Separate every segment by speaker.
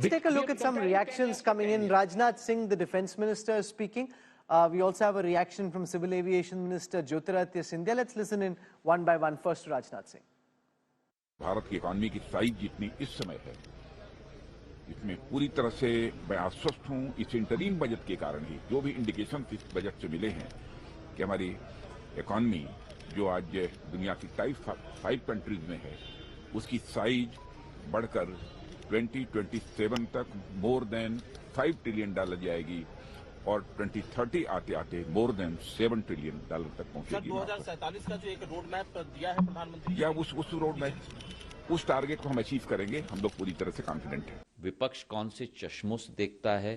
Speaker 1: Let's take a look at some reactions coming in. Rajnath Singh, the Defence Minister, is speaking. We also have a reaction from Civil Aviation Minister Jyotiraditya Scindia. Let's listen in one by one. First to Rajnath Singh.
Speaker 2: Bharat की economy की size जितनी इस समय है, इसमें पूरी तरह से मैं आश्वस्त हूं। इस इंटरिम बजट के कारण ही जो भी इंडिकेशन इस बजट से मिले हैं कि हमारी इकॉनमी जो आज दुनिया की टाइप 5 कंट्रीज में है, उसकी साइज बढ़कर 2027 तक मोर देन $5 ट्रिलियन जाएगी और 2030 आते आते मोर देन $7 ट्रिलियन तक पहुंचेगी।
Speaker 3: 2047 का जो एक रोड मैप दिया है प्रधानमंत्री,
Speaker 2: या उस रोड मैप, उस टारगेट को हम अचीव करेंगे। हम लोग पूरी तरह से कॉन्फिडेंट हैं।
Speaker 4: विपक्ष कौन से चश्मों से देखता है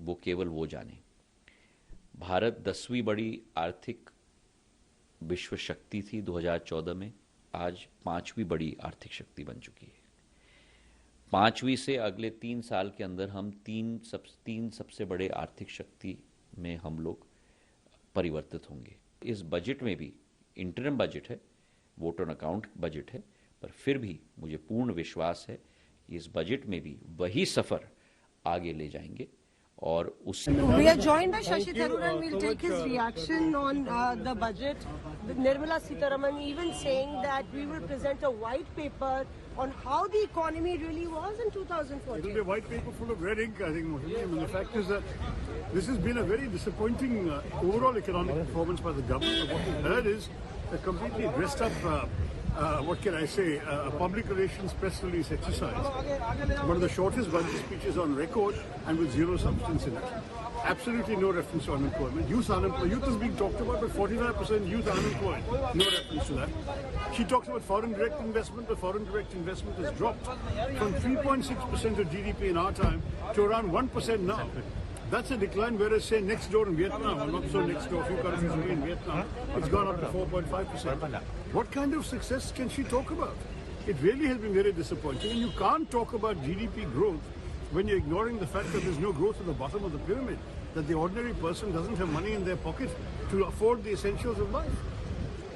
Speaker 4: वो केवल वो जाने। भारत 10वीं बड़ी आर्थिक विश्व शक्ति थी 2014 में, आज 5वीं बड़ी आर्थिक शक्ति बन चुकी है। 5वीं से अगले 3 साल के अंदर हम तीन सबसे बड़े आर्थिक शक्ति में हम लोग परिवर्तित होंगे। इस बजट में भी इंटरिम बजट है, वोट ऑन अकाउंट बजट है, पर फिर भी मुझे पूर्ण विश्वास है कि इस बजट में भी वही सफर आगे ले जाएंगे। और उस
Speaker 5: We are joined by Shashi Tharoor and we'll take his reaction on the budget. Nirmala Sitharaman even saying that we will present a white paper on how the economy really was in 2014.
Speaker 6: It will be a white paper full of red ink, I think. I mean, the fact is that this has been a very disappointing overall economic performance by the government. What we've heard is a completely dressed up, what can I say, a public relations press release exercise. One of the shortest budget speeches on record and with zero substance in it. Absolutely no reference to unemployment. Youth is being talked about, but 45% youth are unemployed. No reference to that. She talks about foreign direct investment, but foreign direct investment has dropped from 3.6% of GDP in our time to around 1% now. That's a decline, whereas say next door in Vietnam, or not so next door, a few countries away in Vietnam, it's gone up to 4.5%. What kind of success can she talk about? It really has been very disappointing. And you can't talk about GDP growth when you're ignoring the fact that there's no growth at the bottom of the pyramid, that the ordinary person doesn't have money in their pocket to afford the essentials of life.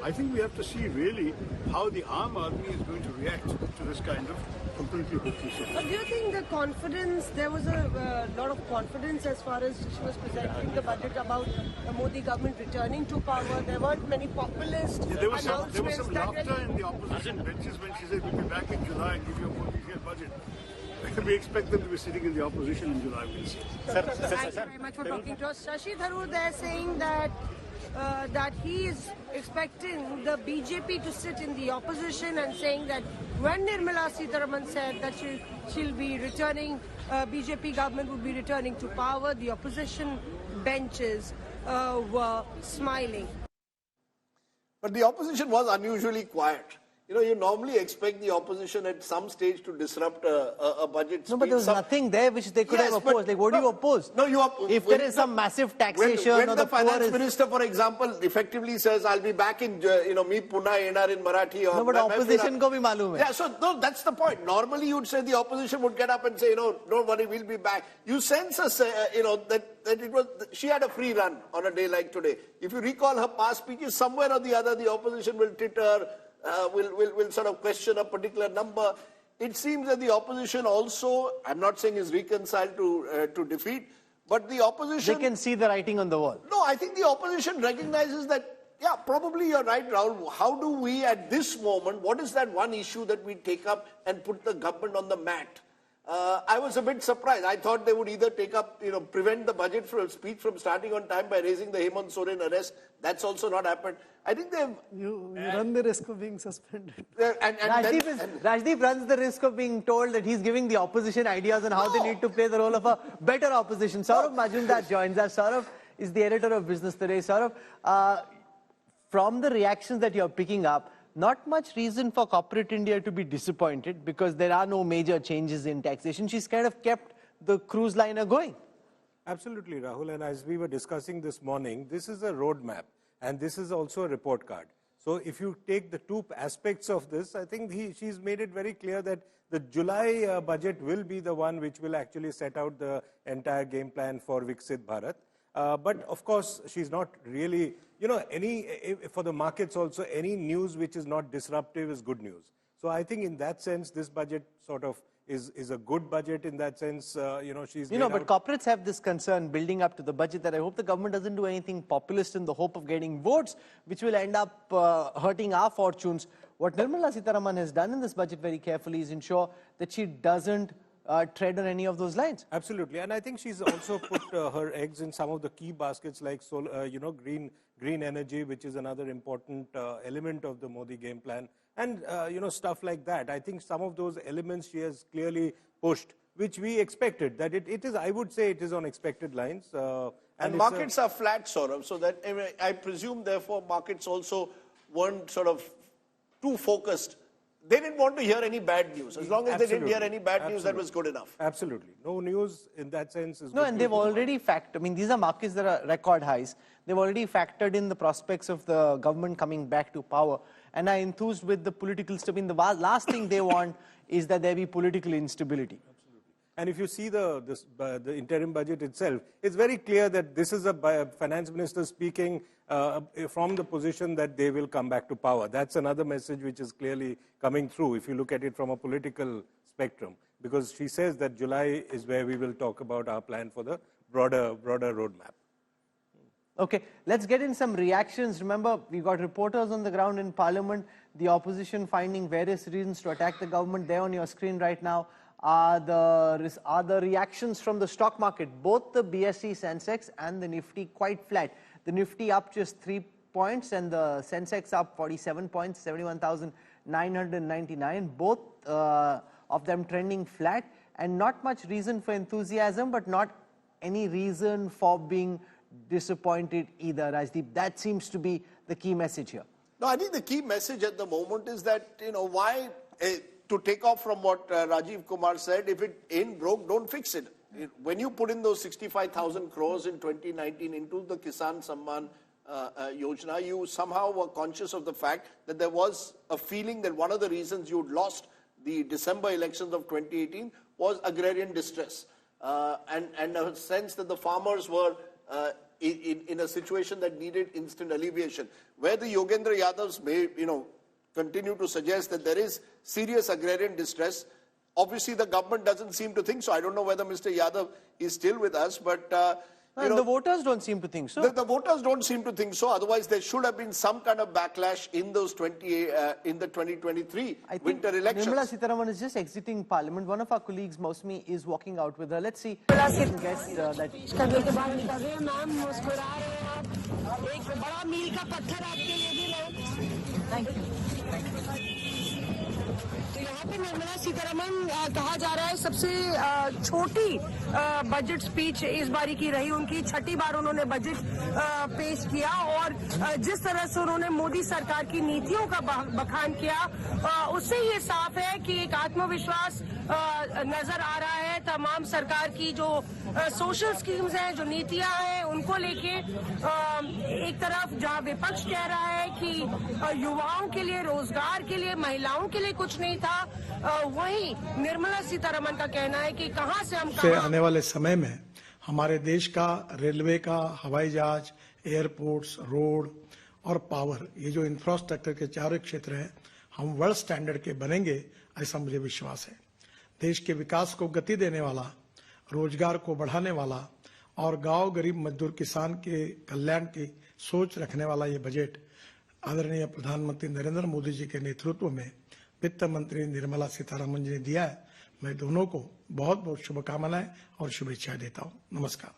Speaker 6: I think we have to see really how the Aam Aadmi is going to react to this kind of completely hopeless situation.
Speaker 5: But do you think the confidence, there was a lot of confidence as far as she was presenting the budget about the Modi government returning to power? There weren't many populist announcements.
Speaker 6: There was some laughter in the opposition benches when she said we'll be back in July and give you a more detailed budget. We expect them to be sitting in the opposition in July, we'll see.
Speaker 5: Thank you very much for talking to us. Shashi Tharoor there saying that that he is expecting the BJP to sit in the opposition and saying that when Nirmala Sitharaman said that she'll be returning, BJP government would be returning to power, the opposition benches were smiling.
Speaker 7: But the opposition was unusually quiet. You know, you normally expect the opposition at some stage to disrupt a budget speech.
Speaker 1: No, but there was nothing there which they could have opposed. Like, what do you oppose?
Speaker 7: No,
Speaker 1: if there is some massive taxation,
Speaker 7: when the finance minister, for example, effectively says, "I'll be back in, me puna enar in Marathi." Or
Speaker 1: no, but opposition ko bhi malum hai.
Speaker 7: Yeah, so no, that's the point. Normally, you'd say the opposition would get up and say, "Don't worry, we'll be back." You sense that it was she had a free run on a day like today. If you recall her past speeches, somewhere or the other, the opposition will titter. Will sort of question a particular number. It seems that the opposition also, I'm not saying is reconciled to defeat, but the opposition...
Speaker 1: They can see the writing on the wall.
Speaker 7: No, I think the opposition recognizes that, yeah, probably you're right, Rahul. How do we at this moment, what is that one issue that we take up and put the government on the mat? I was a bit surprised. I thought they would either take up, prevent the budget speech from starting on time by raising the Hemant Soren arrest. That's also not happened. I think they've...
Speaker 1: You run the risk of being suspended.
Speaker 7: And
Speaker 1: Rajdeep runs the risk of being told that he's giving the opposition ideas on how they need to play the role of a better opposition. Saurav Majumdar joins us. Saurav is the editor of Business Today. Saurav, from the reactions that you're picking up, not much reason for corporate India to be disappointed because there are no major changes in taxation. She's kind of kept the cruise liner going.
Speaker 8: Absolutely, Rahul. And as we were discussing this morning, this is a roadmap and this is also a report card. So if you take the two aspects of this, I think she's made it very clear that the July budget will be the one which will actually set out the entire game plan for Viksit Bharat. But of course, she's not really, for the markets also, any news which is not disruptive is good news. So I think in that sense, this budget sort of is a good budget in that sense. She's
Speaker 1: but corporates have this concern building up to the budget that I hope the government doesn't do anything populist in the hope of getting votes, which will end up hurting our fortunes. What Nirmala Sitharaman has done in this budget very carefully is ensure that she doesn't tread on any of those lines.
Speaker 8: Absolutely, and I think she's also put her eggs in some of the key baskets like green energy, which is another important element of the Modi game plan, and stuff like that. I think some of those elements she has clearly pushed, which we expected. That it is, I would say, it is on expected lines.
Speaker 7: And markets are flat, Saurabh, so that I presume, therefore, markets also weren't sort of too focused. They didn't want to hear any bad news. As long as they didn't hear any bad news, that was good enough.
Speaker 8: Absolutely. No news in that sense is
Speaker 1: No, and they've already factored, these are markets that are record highs. They've already factored in the prospects of the government coming back to power and are enthused with the political stability. The last thing they want is that there be political instability.
Speaker 8: And if you see the interim budget itself, it's very clear that this is a finance minister speaking from the position that they will come back to power. That's another message which is clearly coming through if you look at it from a political spectrum, because she says that July is where we will talk about our plan for the broader roadmap.
Speaker 1: Okay, let's get in some reactions. Remember, we've got reporters on the ground in Parliament, the opposition finding various reasons to attack the government. There on your screen right now are the reactions from the stock market. Both the BSE Sensex and the Nifty quite flat. The Nifty up just 3 points and the Sensex up 47 points, 71,999. Both of them trending flat, and not much reason for enthusiasm, but not any reason for being disappointed either, Rajdeep. That seems to be the key message here.
Speaker 7: No, I think the key message at the moment is that, why, to take off from what Rajiv Kumar said, if it ain't broke, don't fix it. When you put in those 65,000 crores in 2019 into the Kisan Samman Yojana, you somehow were conscious of the fact that there was a feeling that one of the reasons you'd lost the December elections of 2018 was agrarian distress. And a sense that the farmers were in a situation that needed instant alleviation. Where the Yogendra Yadavs may, continue to suggest that there is serious agrarian distress, obviously the government doesn't seem to think so. I don't know whether Mr. Yadav is still with us, but
Speaker 1: the voters don't seem to think so.
Speaker 7: The voters don't seem to think so. Otherwise, there should have been some kind of backlash in those in the 2023 winter elections.
Speaker 1: Nirmala Sitharaman is just exiting Parliament. One of our colleagues, Mausmi, is walking out with her. Let's see. Guess that.
Speaker 5: Thank you. तो यहाँ पे निर्मला सीतारमन कहा जा रहा है सबसे छोटी budget speech इस बारी की रही उनकी। छठी बार उन्होंने बजट पेश किया और जिस तरह से उन्होंने मोदी सरकार की नीतियों का बखान किया, उससे ये साफ है कि एक आत्मविश्वास नजर आ रहा है तमाम सरकार की जो सोशल स्कीम्स हैं, जो नीतियां हैं, उनको लेके। एक तरफ जहां विपक्ष कह रहा है कि युवाओं के लिए, रोजगार के लिए, महिलाओं के लिए कुछ नहीं था, वहीं निर्मला सीतारमन का कहना है कि कहां से हम
Speaker 9: आने वाले समय में हमारे देश का रेलवे का, हवाई जहाज, एयरपोर्ट्स, रोड और पावर, ये जो इंफ्रास्ट्रक्चर के चारों क्षेत्र हैं, हम वर्ल्ड स्टैंडर्ड के बनेंगे, ऐसा मुझे विश्वास है। देश के विकास को गति देने वाला, रोजगार को बढ़ाने वाला और गांव, गरीब, मजदूर, किसान के कल्याण की सोच रखने वाला ये बजट आदरणीय प्रधानमंत्री नरेंद्र मोदी जी के नेतृत्व में वित्त मंत्री निर्मला सीतारमन जी ने दिया है। मैं दोनों को बहुत बहुत शुभकामनाएं और शुभेच्छाएं देता हूं। नमस्कार।